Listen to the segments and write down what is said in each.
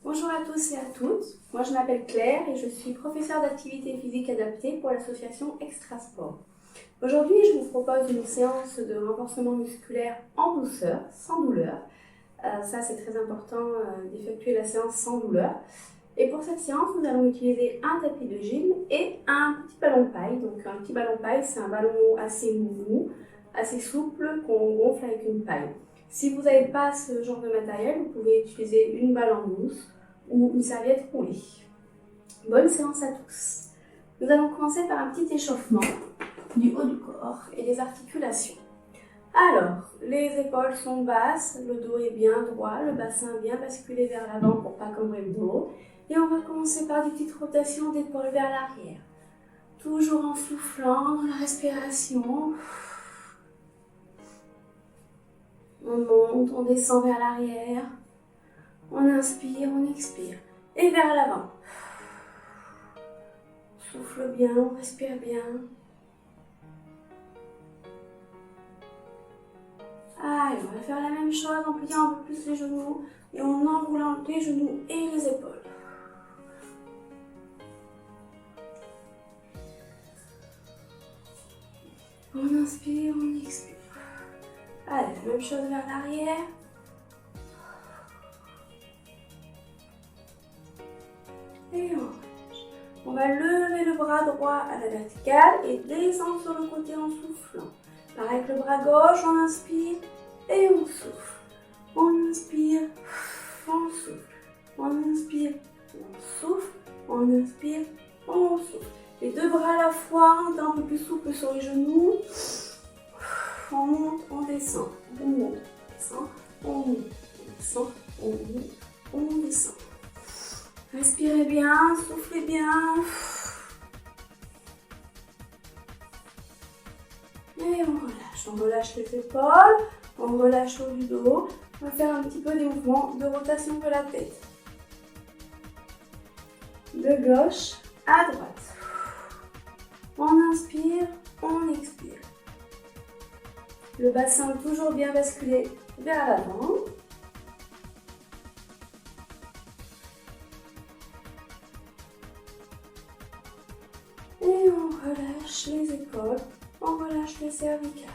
Bonjour à tous et à toutes, moi je m'appelle Claire et je suis professeure d'activité physique adaptée pour l'association Extrasport. Aujourd'hui je vous propose une séance de renforcement musculaire en douceur, sans douleur. Ça c'est très important d'effectuer la séance sans douleur. Et pour cette séance nous allons utiliser un tapis de gym et un petit ballon paille. Donc un petit ballon paille c'est un ballon assez mou, assez souple qu'on gonfle avec une paille. Si vous n'avez pas ce genre de matériel, vous pouvez utiliser une balle en mousse ou une serviette roulée. Bonne séance à tous. Nous allons commencer par un petit échauffement du haut du corps et des articulations. Alors, les épaules sont basses, le dos est bien droit, le bassin bien basculé vers l'avant pour pas cambrer le dos. Et on va commencer par des petites rotations d'épaules vers l'arrière. Toujours en soufflant dans la respiration. On monte, on descend vers l'arrière. On inspire, on expire. Et vers l'avant. On souffle bien, on respire bien. Allez, on va faire la même chose en pliant un peu plus les genoux et en enroulant les genoux et les épaules. On inspire, on expire. Allez, la même chose vers l'arrière. Et on relâche. On va lever le bras droit à la verticale et descendre sur le côté en soufflant. Pareil avec le bras gauche, on inspire et on souffle. On inspire, on souffle. On inspire, on souffle. On inspire, on souffle. Les deux bras à la fois, on est un peu plus souple sur les genoux. On monte, on descend. On monte, on descend. On monte, on descend. On monte, on descend. Respirez bien, soufflez bien. Et on relâche les épaules, on relâche le haut du dos. On va faire un petit peu des mouvements de rotation de la tête. De gauche à droite. On inspire, on expire. Le bassin toujours bien basculé vers l'avant. Et on relâche les épaules, on relâche les cervicales.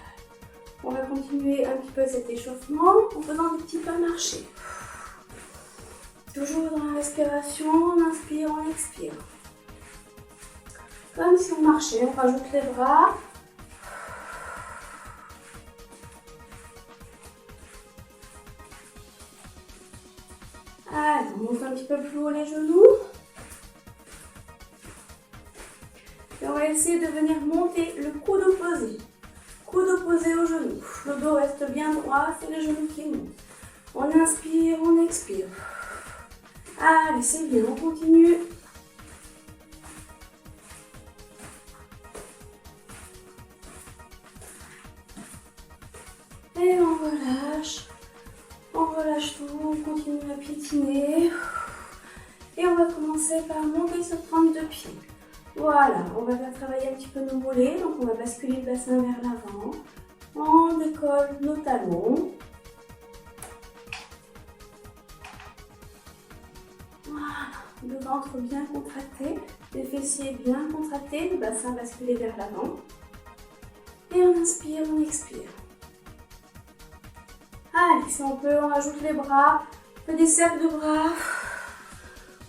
On va continuer un petit peu cet échauffement en faisant des petits pas marchés. Toujours dans la respiration, on inspire, on expire. Comme si on marchait, on rajoute les bras. Allez, on monte un petit peu plus haut les genoux. Et on va essayer de venir monter le coude opposé. Coude opposé au genou. Le dos reste bien droit, c'est les genoux qui montent. On inspire, on expire. Allez, c'est bien, on continue. Et on relâche tout, on continue à piétiner. Et on va commencer par monter sur pointe de pied. Voilà, on va travailler un petit peu nos mollets, donc on va basculer le bassin vers l'avant. On décolle nos talons. Voilà, le ventre bien contracté, les fessiers bien contractés, le bassin basculé vers l'avant. Et on inspire, on expire. Allez, si on peut, on rajoute les bras, on fait des cercles de bras.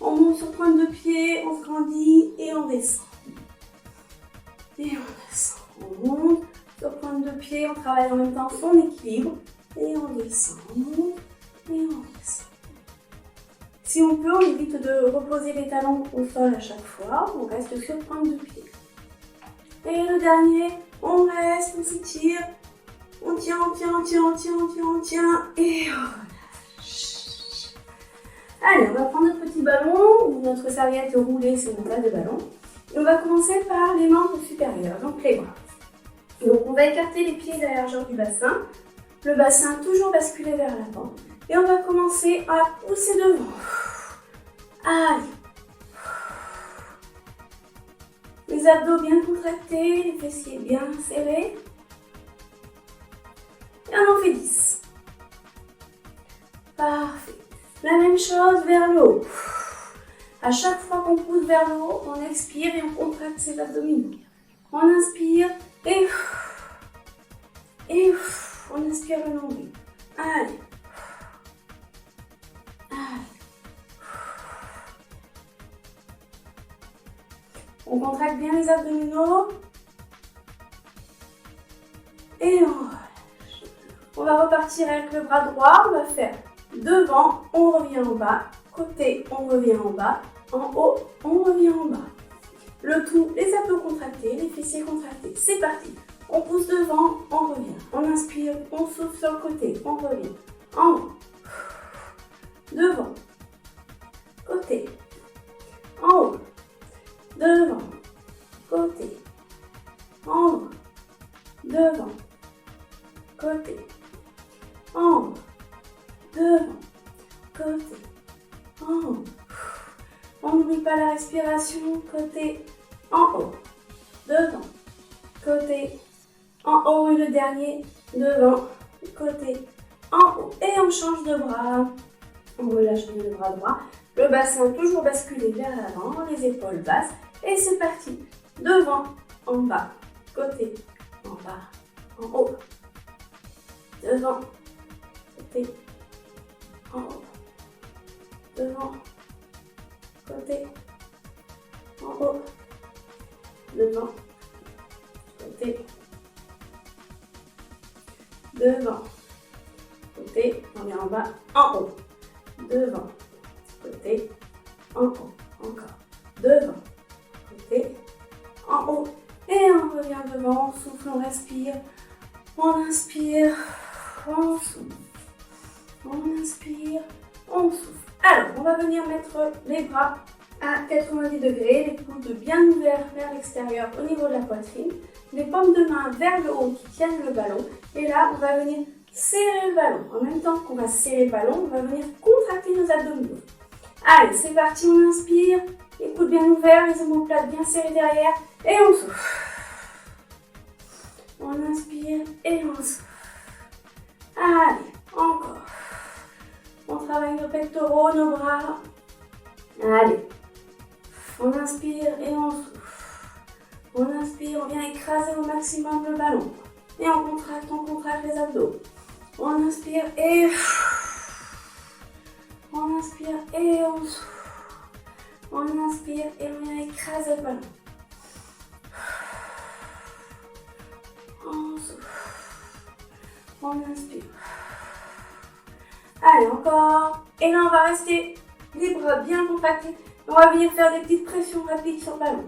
On monte sur pointe de pied, on grandit et on descend. Et on descend. On monte sur pointe de pied, on travaille en même temps son équilibre. Et on descend. On monte et on descend. Si on peut, on évite de reposer les talons au sol à chaque fois. On reste sur pointe de pied. Et le dernier, on reste, on s'étire. On tient, on tient, on tient, on tient, on tient, on tient. Et on relâche. Allez, on va prendre notre petit ballon ou notre serviette roulée si on n'a pas de ballon. Et on va commencer par les membres supérieurs, donc les bras. Donc on va écarter les pieds de la largeur du bassin. Le bassin toujours basculé vers l'avant. Et on va commencer à pousser devant. Allez. Les abdos bien contractés, les fessiers bien serrés. Et on en fait 10. Parfait. La même chose vers le haut. À chaque fois qu'on pousse vers le haut, on expire et on contracte ses abdominaux. On inspire et on inspire le nombril. Allez. On contracte bien les abdominaux. Et on relâche. On va repartir avec le bras droit. On va faire devant, on revient en bas. Côté, on revient en bas. En haut, on revient en bas. Le tout, les abdos contractés, les fessiers contractés. C'est parti. On pousse devant, on revient. On inspire, on souffle sur le côté, on revient. En haut. Devant. Côté. En haut. Devant. Côté. En haut. Devant. Côté. En haut. Devant. Côté. En haut. On n'oublie pas la respiration. Côté. En haut. Devant. Côté. En haut et le dernier. Devant. Côté. En haut. Et on change de bras. On relâche bien le bras droit. Le bassin toujours basculé vers l'avant. Les épaules basses. Et c'est parti. Devant. En bas. Côté. En bas. En haut. Devant. Côté. En haut. Devant. Côté. En haut. Devant. Côté. Devant. Côté. On vient en bas. En haut. Devant. Côté. En haut. Encore. Devant. Côté. En haut. Et on revient devant. On souffle, on respire. On inspire. On souffle. On inspire. On souffle. Alors, on va venir mettre les bras à 90 degrés, les coudes bien ouverts vers l'extérieur au niveau de la poitrine, les paumes de main vers le haut qui tiennent le ballon. Et là, on va venir serrer le ballon. En même temps qu'on va serrer le ballon, on va venir contracter nos abdominaux. Allez, c'est parti, on inspire, les coudes bien ouverts, les omoplates bien serrés derrière, et on souffle. On inspire et on souffle. Allez, encore. On travaille nos pectoraux, nos bras. Allez. On inspire et on souffle. On inspire, on vient écraser au maximum le ballon. Et on contracte les abdos. On inspire et... On inspire et on souffle. On inspire et on vient écraser le ballon. On souffle. On inspire. Allez, encore. Et là, on va rester les bras bien contractés. On va venir faire des petites pressions rapides sur le ballon.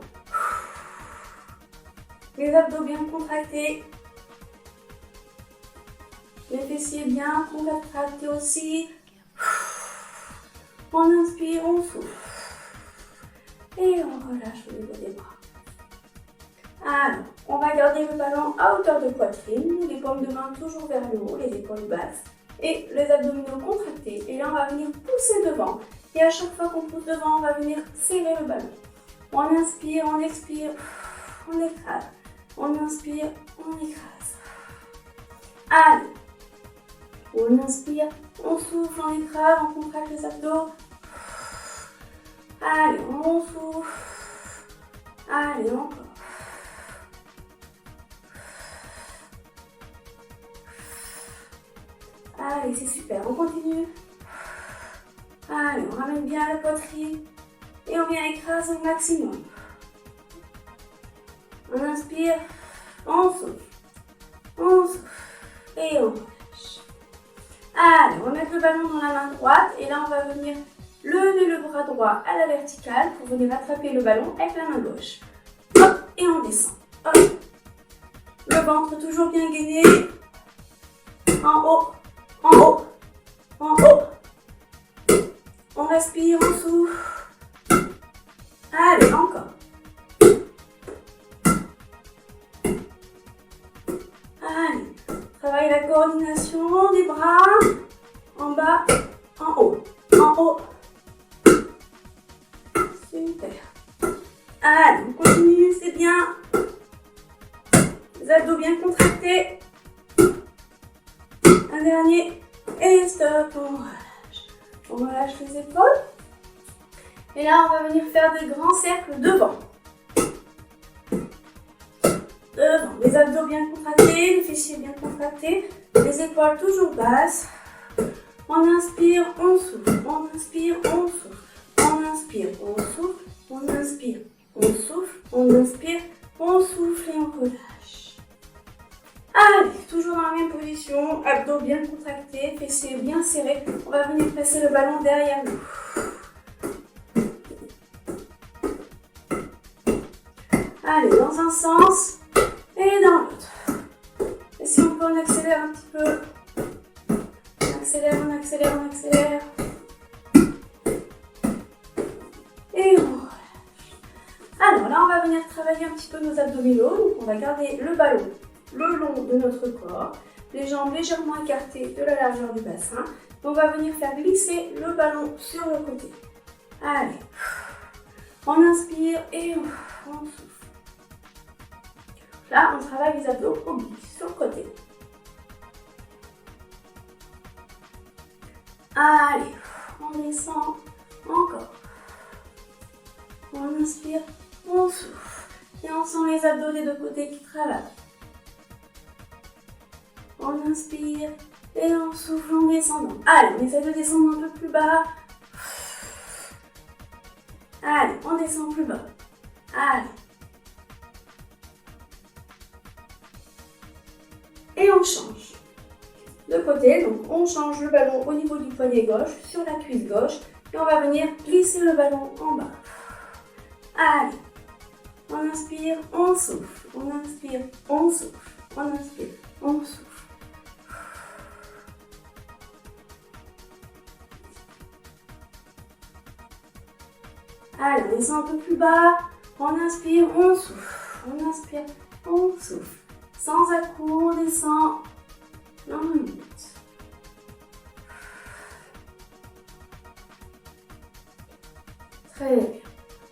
Les abdos bien contractés. Les fessiers bien contractés aussi. On inspire, on souffle. Et on relâche au niveau des bras. Alors, on va garder le ballon à hauteur de poitrine. Les paumes de main toujours vers le haut, les épaules basses. Et les abdominaux contractés. Et là, on va venir pousser devant. Et à chaque fois qu'on pousse devant, on va venir serrer le ballon. On inspire, on expire, on écrase. On inspire, on écrase. Allez. On inspire, on souffle, on écrase, on contracte les abdos. Allez, on souffle. Allez, encore. Allez, c'est super, on continue. Allez, on ramène bien la poitrine et on vient écraser au maximum. On inspire, on souffle et on relâche. Allez, on va mettre le ballon dans la main droite et là on va venir lever le bras droit à la verticale pour venir attraper le ballon avec la main gauche. Hop, et on descend. Hop. Le ventre toujours bien gainé. En haut, en haut, en haut. On respire, on souffle. Allez, encore. Allez, travaille la coordination des bras. En bas, en haut, en haut. Super. Allez, on continue, c'est bien. Les abdos bien contractés. Un dernier. Et stop, on relâche. On relâche les épaules. Et là, on va venir faire des grands cercles devant. Devant, les abdos bien contractés, les fessiers bien contractés, les épaules toujours basses. On inspire, on souffle, on inspire, on souffle, on inspire, on souffle, on inspire, on souffle, on inspire, on souffle et on relâche. Allez, toujours dans la même position, abdos bien contractés, fessiers bien serrés. On va venir presser le ballon derrière nous. Allez, dans un sens et dans l'autre. Et si on peut, on accélère un petit peu. On accélère, on accélère, on accélère. Et on relâche. Alors là, on va venir travailler un petit peu nos abdominaux. Donc, on va garder le ballon le long de notre corps. Les jambes légèrement écartées de la largeur du bassin. On va venir faire glisser le ballon sur le côté. Allez. On inspire et on souffle. Là, on travaille les abdos obliques sur le côté. Allez, on descend encore. On inspire, on souffle. Et on sent les abdos des deux côtés qui travaillent. On inspire et on souffle en descendant. Allez, on essaie de descendre un peu plus bas. Allez, on descend plus bas. Allez. Et on change de côté, donc on change le ballon au niveau du poignet gauche, sur la cuisse gauche, et on va venir glisser le ballon en bas. Allez, on inspire, on souffle, on inspire, on souffle, on inspire, on souffle. Allez, on descend un peu plus bas, on inspire, on souffle, on inspire, on souffle. Sans à-coups, on descend dans une minute. Très bien.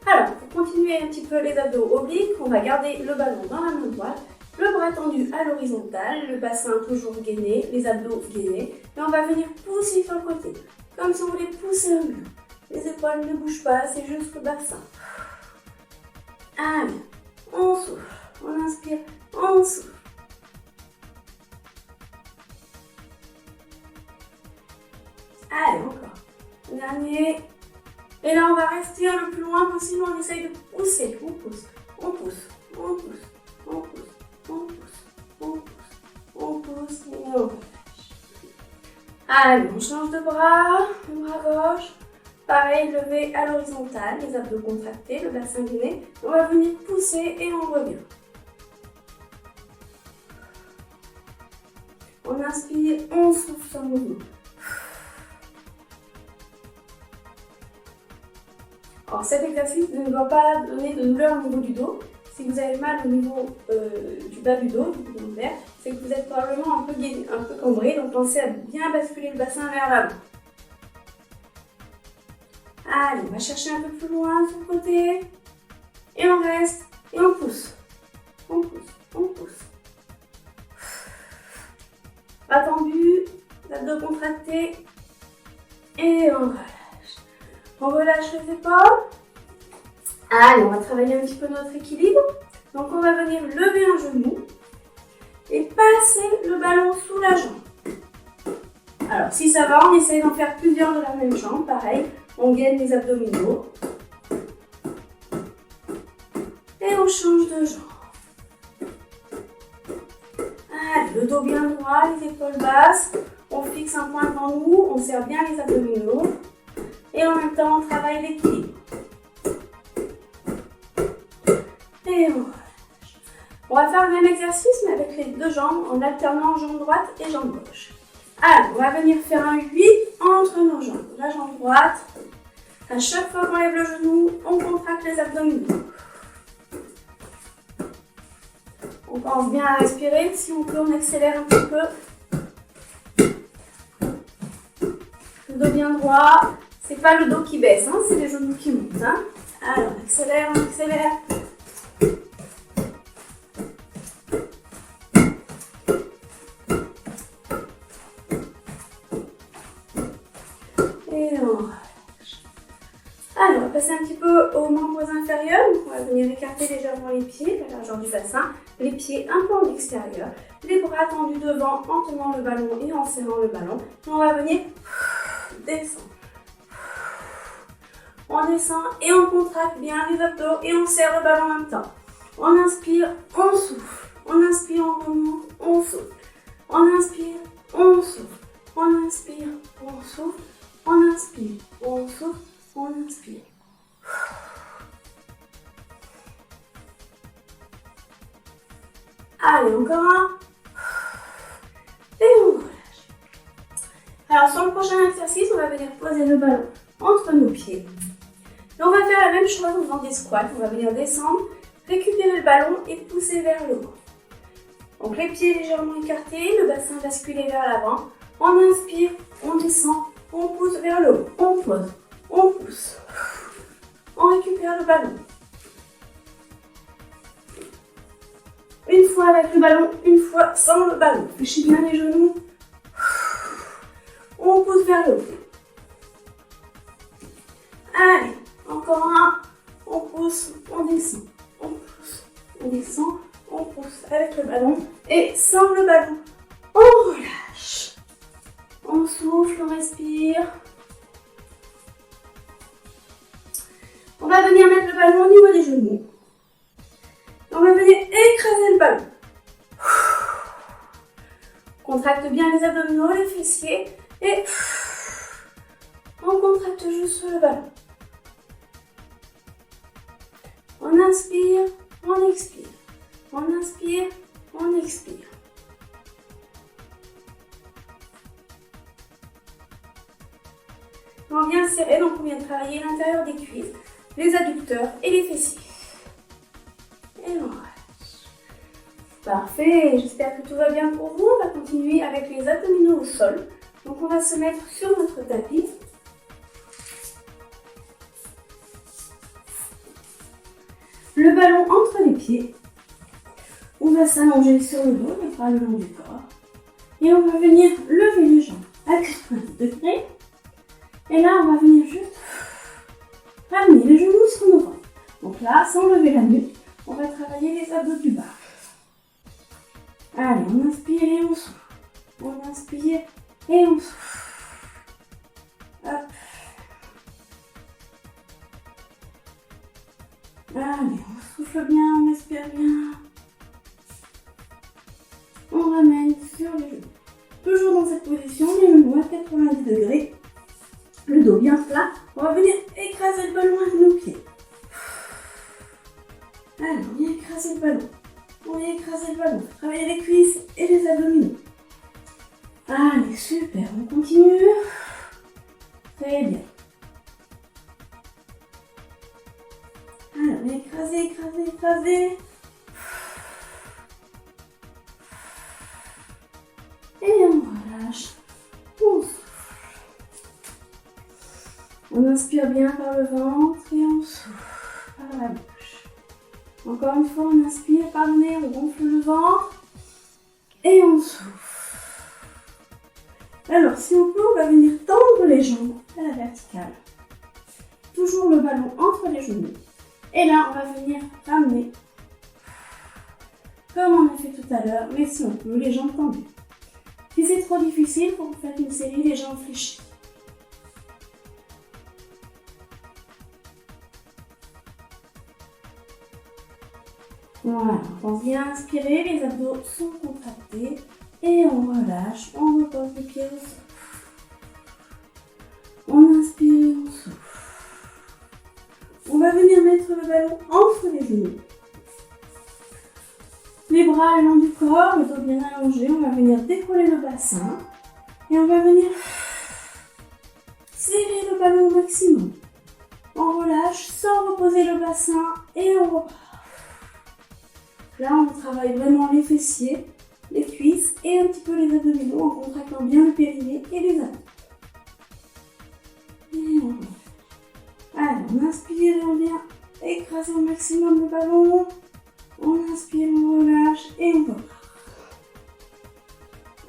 Alors, pour continuer un petit peu les abdos obliques, on va garder le ballon dans la main droite, le bras tendu à l'horizontale, le bassin toujours gainé, les abdos gainés, et on va venir pousser sur le côté, comme si on voulait pousser un mur. Les épaules ne bougent pas, c'est juste le bassin. Allez, on souffle, on inspire, on souffle. Allez, encore. Dernier. Et là, on va rester le plus loin possible. On essaye de pousser. On pousse, on pousse, on pousse, on pousse, on pousse, on pousse, on pousse et on relâche. Allez, on change de bras. Le bras gauche. Pareil, levé à l'horizontale. Les abdos contractés, le bassin gainé. On va venir pousser et on revient. On inspire, on souffle sur le mouvement. Alors cet exercice ne doit pas donner de douleur au niveau du dos. Si vous avez mal au niveau du bas du dos, du lumbaire, c'est que vous êtes probablement un peu cambré, donc pensez à bien basculer le bassin vers l'avant. Allez, on va chercher un peu plus loin sur le côté. Et on reste, et on pousse. On pousse, on pousse. Bras tendu, abdos contractés, et on relâche. On relâche les épaules. Allez, on va travailler un petit peu notre équilibre. Donc, on va venir lever un genou et passer le ballon sous la jambe. Alors, si ça va, on essaye d'en faire plusieurs de la même jambe. Pareil, on gaine les abdominaux. Et on change de jambe. Allez, le dos bien droit, les épaules basses. On fixe un point devant nous, on serre bien les abdominaux. Et en même temps, on travaille l'équilibre. Et on relâche. On va faire le même exercice, mais avec les deux jambes, en alternant jambe droite et jambe gauche. Alors, on va venir faire un 8 entre nos jambes. La jambe droite. À chaque fois qu'on lève le genou, on contracte les abdominaux. On pense bien à respirer. Si on peut, on accélère un petit peu. Le dos bien droit. C'est pas le dos qui baisse, hein, c'est les genoux qui montent. Hein. Alors, on accélère, on accélère. Et on passer un petit peu aux membres inférieurs. Donc, on va venir écarter légèrement les pieds, la largeur du bassin, les pieds un peu en extérieur, les bras tendus devant en tenant le ballon et en serrant le ballon. Et on va venir descendre. On descend et on contracte bien les abdos et on serre le ballon en même temps. On inspire, on souffle. On inspire, on remonte, on souffle. On inspire, on souffle. On inspire, on souffle. On inspire, on souffle. On inspire. Allez, encore un. Et on relâche. Alors, sur le prochain exercice, on va venir poser le ballon entre nos pieds. Et on va faire la même chose en faisant des squats. On va venir descendre, récupérer le ballon et pousser vers le haut. Donc les pieds légèrement écartés, le bassin basculé vers l'avant. On inspire, on descend, on pousse vers le haut. On pose, on pousse. On récupère le ballon. Une fois avec le ballon, une fois sans le ballon. Fléchis bien les genoux. On pousse vers le haut. Allez, encore un. On pousse, on descend. On pousse, on descend, on pousse avec le ballon et sans le ballon. On relâche. On souffle, on respire. On va venir mettre le ballon au niveau des genoux. On va venir écraser le ballon. Contracte bien les abdominaux, les fessiers et on contracte juste le ballon. On inspire, on expire. On inspire, on expire. On vient serrer, donc on vient travailler l'intérieur des cuisses, les adducteurs et les fessiers. Et on relâche. Parfait, j'espère que tout va bien pour vous. On va continuer avec les abdominaux au sol. Donc on va se mettre sur notre tapis. Le ballon entre les pieds. On va s'allonger sur le dos, les bras le long du corps. Et on va venir lever les jambes à 90 degrés. Et là, on va venir juste ramener les genoux sur nos ventres. Donc là, sans lever la nuque, on va travailler les abdos du bas. Allez, on inspire et on souffle. On inspire et on souffle. Hop. Allez, on souffle bien, on respire bien. On ramène sur les genoux. Toujours dans cette position, les genoux à 90 degrés. Le dos bien plat. On va venir écraser le ballon avec nos pieds. Allez, on vient écraser le ballon. On vient écraser le ballon. Travailler les cuisses et les abdominaux. Allez, super. On continue. Très bien. Allez, on vient écraser, écraser, écraser. Et on relâche. On souffle. On inspire bien par le ventre et on souffle par la bouche. Encore une fois, on inspire par le nez, on gonfle le ventre et on souffle. Alors, si on peut, on va venir tendre les jambes à la verticale. Toujours le ballon entre les genoux. Et là, on va venir ramener, comme on a fait tout à l'heure, mais si on peut, les jambes tendues. Si c'est trop difficile, pour faire une série, les jambes fléchies. Voilà, on vient inspirer, les abdos sont contractés et on relâche, on repose les pieds au sol. On inspire, on souffle. On va venir mettre le ballon entre les genoux. Les bras le long du corps, le dos bien allongé, on va venir décoller le bassin et on va venir serrer le ballon au maximum. On relâche sans reposer le bassin et on repart. Là, on travaille vraiment les fessiers, les cuisses et un petit peu les abdominaux en contractant bien le périnée et les abdos. Et on relâche. Allez, on inspire et on vient écraser au maximum le ballon. On inspire, on relâche et on repart.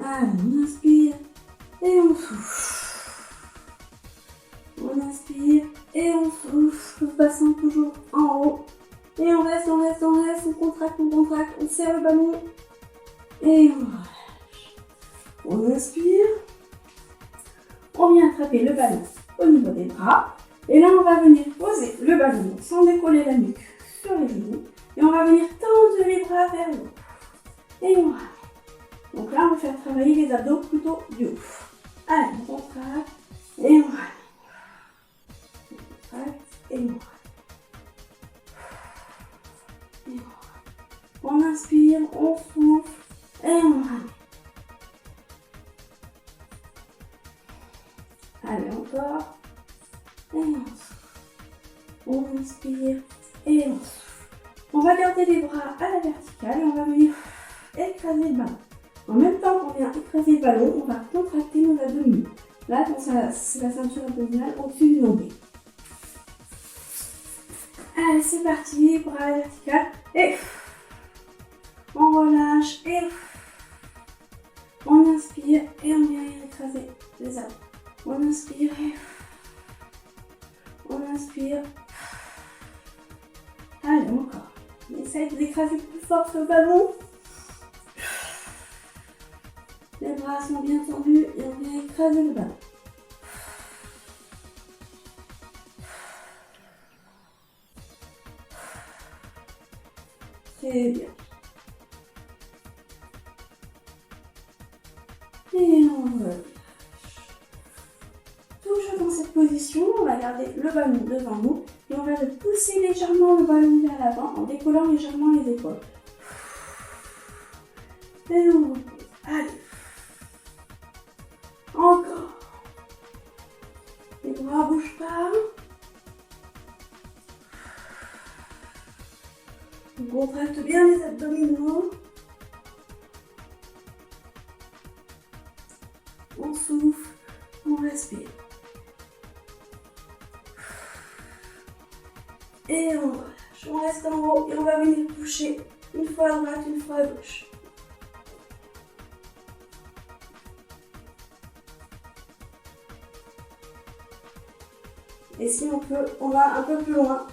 Allez, on inspire et on souffle. On inspire et on souffle. bassin toujours en haut. Et on reste, on contracte, on serre le ballon. Et on relâche. On inspire. On vient attraper le ballon au niveau des bras. Et là, on va venir poser le ballon sans décoller la nuque sur les genoux. Et on va venir tendre les bras vers le haut. Et on ramène. Donc là, on va faire travailler les abdos plutôt du haut. Allez, on contracte et on ramène. On contracte et on ramène. Et on ramène. On inspire, on souffle et on ramène. Allez, encore. Et on souffle. On inspire et on souffle. On va garder les bras à la verticale et on va venir écraser le ballon. En même temps qu'on vient écraser le ballon, on va contracter nos abdominaux. Là, c'est la ceinture abdominale au-dessus du nombril. Allez, c'est parti, bras à la verticale. Et on relâche et on inspire et on vient écraser les abdos. On inspire et on inspire. Allez, encore. On essaye d'écraser plus fort ce ballon. Les bras sont bien tendus et on vient écraser le ballon. Très bien. Et on relâche. Toujours dans cette position, on va garder le ballon devant nous et on va pousser légèrement le ballon vers l'avant en décollant légèrement les épaules. Et on repose. Allez. Encore. Les bras ne bougent pas. On contracte bien les abdominaux. On souffle, on respire. Et on relâche. On reste en haut et on va venir toucher une fois à droite, une fois à gauche. Et si on peut, on va un peu plus loin,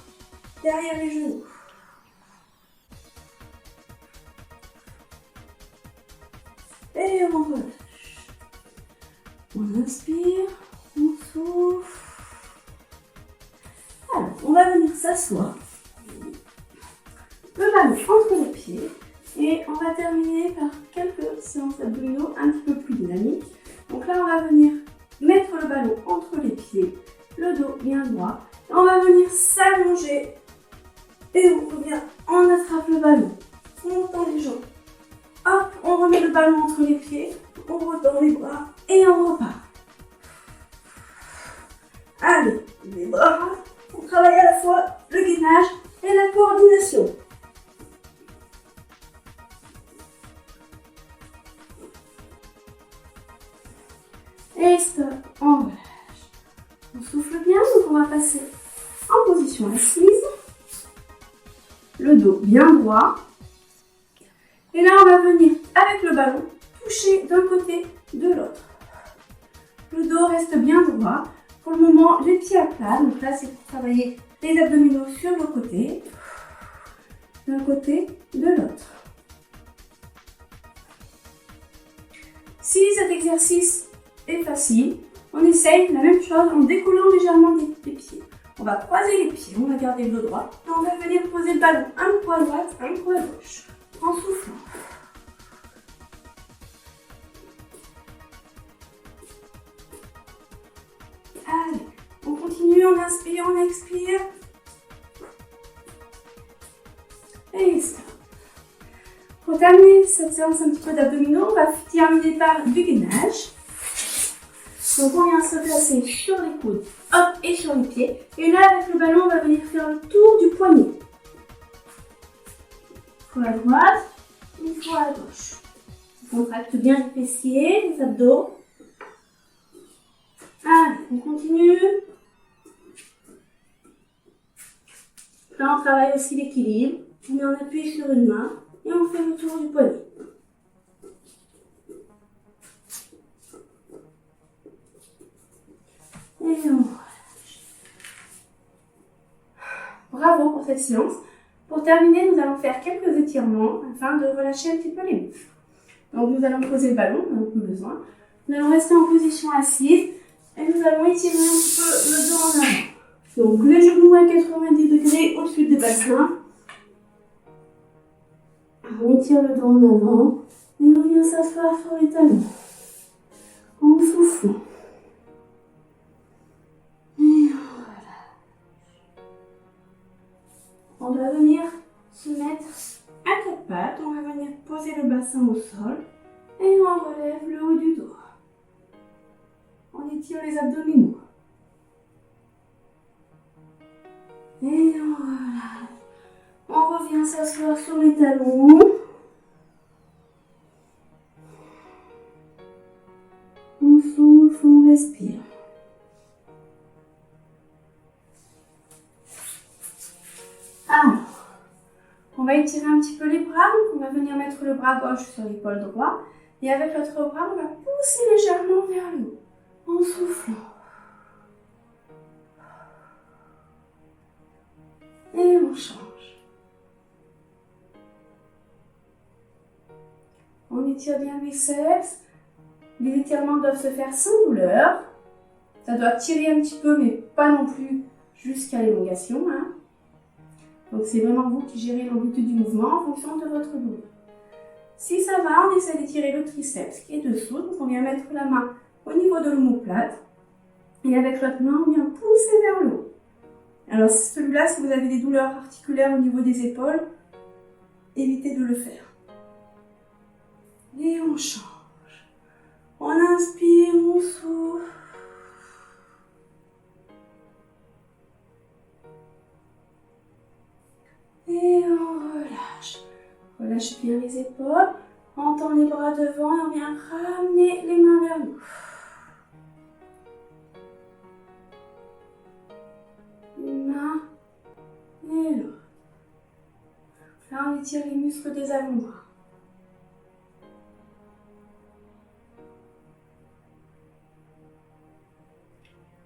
derrière les genoux. Et on relâche. On inspire, on souffle. Alors, on va venir s'asseoir. Le ballon entre les pieds. Et on va terminer par quelques séances abdominaux un petit peu plus dynamiques. Donc là, on va venir mettre le ballon entre les pieds. Le dos bien droit. Et on va venir s'allonger. Et on revient, on attrape le ballon. On tend les jambes. Hop, on remet le ballon entre les pieds. On retend les bras et on repart. Allez, les bras. On travaille à la fois le gainage et la coordination. Et stop, on relâche. On souffle bien, donc on va passer en position assise. Le dos bien droit. Et là, on va venir avec le ballon toucher d'un côté, de l'autre. Le dos reste bien droit. Pour le moment, les pieds à plat. Donc là, c'est pour travailler les abdominaux sur le côté. D'un côté, de l'autre. Si cet exercice est facile, on essaye la même chose en décollant légèrement les pieds. On va croiser les pieds, on va garder le dos droit. Et on va venir poser le ballon un coup à droite, un coup à gauche. En soufflant. Allez, on continue, on inspire, on expire. Et stop. Pour terminer cette séance un petit peu d'abdominaux, on va terminer par du gainage. Donc on vient se placer sur les coudes, hop, et sur les pieds. Et là, avec le ballon, on va venir faire le tour du poignet. Une fois à droite, une fois à gauche. On contracte bien les fessiers, les abdos. Allez, on continue. Là, on travaille aussi l'équilibre. On met en appui sur une main et on fait le tour du poignet. Et on relâche. cette séance. Pour terminer, nous allons faire quelques étirements afin de relâcher un petit peu les muscles. Donc nous allons poser le ballon, on n'a plus besoin. Nous allons rester en position assise et nous allons étirer un petit peu le dos en avant. Donc les genoux à 90 degrés au-dessus des bassins. On étire le dos en avant et on vient s'asseoir sur les talons en soufflant. Et voilà. On va venir se mettre à quatre pattes, on va venir poser le bassin au sol et on relève le haut du dos. On étire les abdominaux. Et voilà. On revient s'asseoir sur les talons. On souffle, on respire. Alors, on va étirer un petit peu les bras. Donc on va venir mettre le bras gauche sur l'épaule droite. Et avec l'autre bras, on va pousser légèrement vers le haut. En soufflant. Et on change. On étire bien le biceps. Les étirements doivent se faire sans douleur. Ça doit tirer un petit peu, mais pas non plus jusqu'à l'élongation. Donc c'est vraiment vous qui gérez l'amplitude du mouvement en fonction de votre douleur. Si ça va, on essaie d'étirer le triceps qui est dessous. Donc on vient mettre la main au niveau de l'omoplate. Et avec l'autre main, on vient pousser vers le haut. Alors celui-là, si vous avez des douleurs articulaires au niveau des épaules, évitez de le faire. Et on change. On inspire, on souffle. Et on relâche. Relâche bien les épaules. On tend les bras devant et on vient ramener les mains vers nous. Une main et l'autre. Là, on étire les muscles des avant-bras.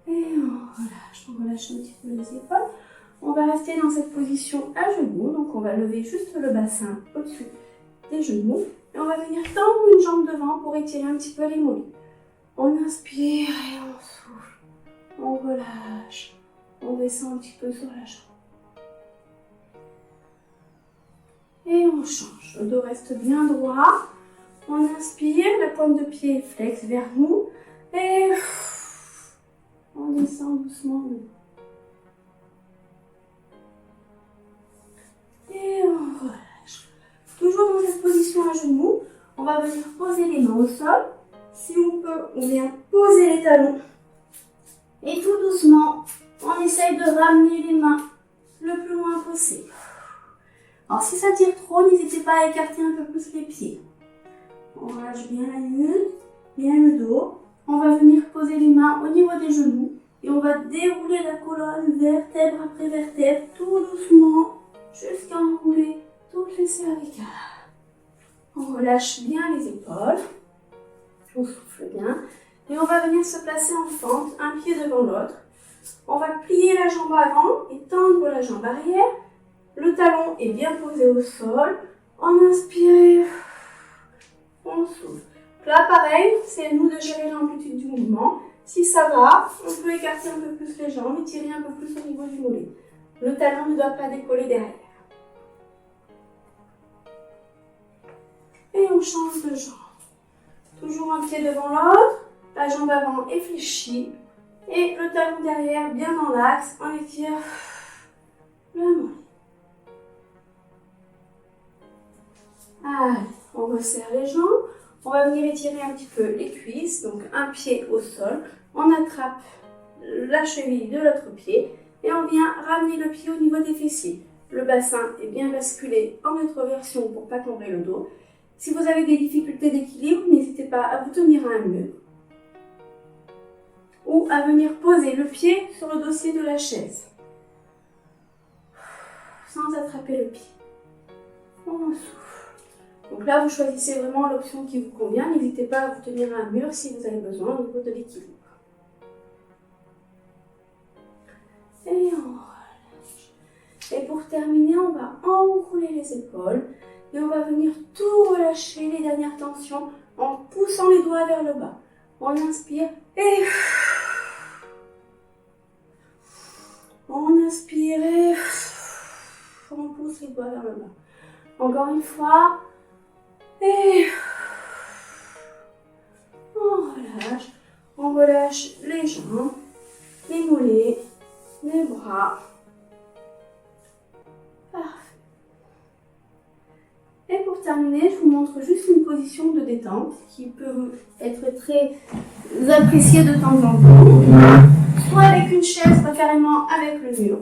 Et on relâche un petit peu les épaules. On va rester dans cette position à genoux. Donc, on va lever juste le bassin au-dessus des genoux. Et on va venir tendre une jambe devant pour étirer un petit peu les mollets. On inspire et on souffle. On relâche. On descend un petit peu sur la jambe. Et on change. Le dos reste bien droit. On inspire, la pointe de pied flex vers nous. Et on descend doucement. Et on relâche. Toujours dans cette position à genoux. On va venir poser les mains au sol. Si on peut, on vient poser les talons. Et tout doucement, on essaye de ramener les mains le plus loin possible. Alors si ça tire trop, n'hésitez pas à écarter un peu plus les pieds. On relâche bien la nuque, bien le dos. On va venir poser les mains au niveau des genoux. Et on va dérouler la colonne vertèbre après vertèbre, tout doucement, jusqu'à enrouler toutes les cervicales. On relâche bien les épaules. On souffle bien. Et on va venir se placer en fente, un pied devant l'autre. On va plier la jambe avant et tendre la jambe arrière. Le talon est bien posé au sol. On inspire, on souffle. Là, pareil, c'est à nous de gérer l'amplitude du mouvement. Si ça va, on peut écarter un peu plus les jambes et tirer un peu plus au niveau du mollet. Le talon ne doit pas décoller derrière. Et on change de jambe. Toujours un pied devant l'autre. La jambe avant est fléchie. Et le talon derrière bien dans l'axe. On étire le mollet. Allez, on resserre les jambes. On va venir étirer un petit peu les cuisses. Donc un pied au sol. On attrape la cheville de l'autre pied. Et on vient ramener le pied au niveau des fessiers. Le bassin est bien basculé en rétroversion pour ne pas tomber le dos. Si vous avez des difficultés d'équilibre, n'hésitez pas à vous tenir à un mur. Ou à venir poser le pied sur le dossier de la chaise. Sans attraper le pied. On souffle. Donc là, vous choisissez vraiment l'option qui vous convient. N'hésitez pas à vous tenir à un mur si vous avez besoin au niveau de l'équilibre. Et on relâche. Et pour terminer, on va enrouler les épaules et on va venir tout relâcher, les dernières tensions, en poussant les doigts vers le bas. On inspire et on inspire et on pousse les doigts vers le bas. Encore une fois. Et on relâche les jambes, les mollets, les bras. Parfait. Et pour terminer, je vous montre juste une position de détente qui peut être très appréciée de temps en temps. Soit avec une chaise, soit carrément avec le mur.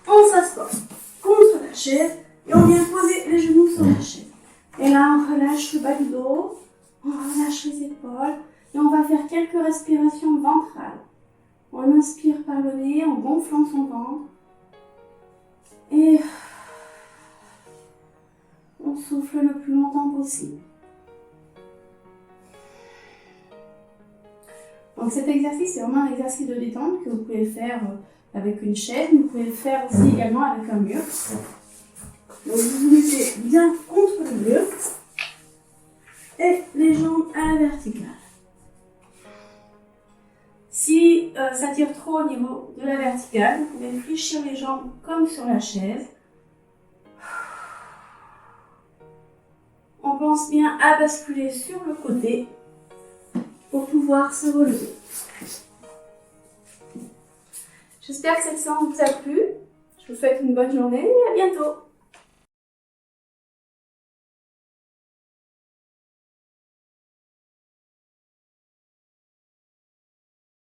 On s'assoit contre la chaise et on vient poser les genoux sur la chaise. Et là, on relâche le bas du dos, on relâche les épaules et on va faire quelques respirations ventrales. On inspire par le nez en gonflant son ventre et on souffle le plus longtemps possible. Donc cet exercice, c'est vraiment un exercice de détente que vous pouvez faire avec une chaise, mais vous pouvez le faire aussi également avec un mur. Donc vous vous mettez bien contre le mur et les jambes à la verticale. Si ça tire trop au niveau de la verticale, vous pouvez fléchir les jambes comme sur la chaise. On pense bien à basculer sur le côté pour pouvoir se relever. J'espère que cette séance vous a plu. Je vous souhaite une bonne journée et à bientôt.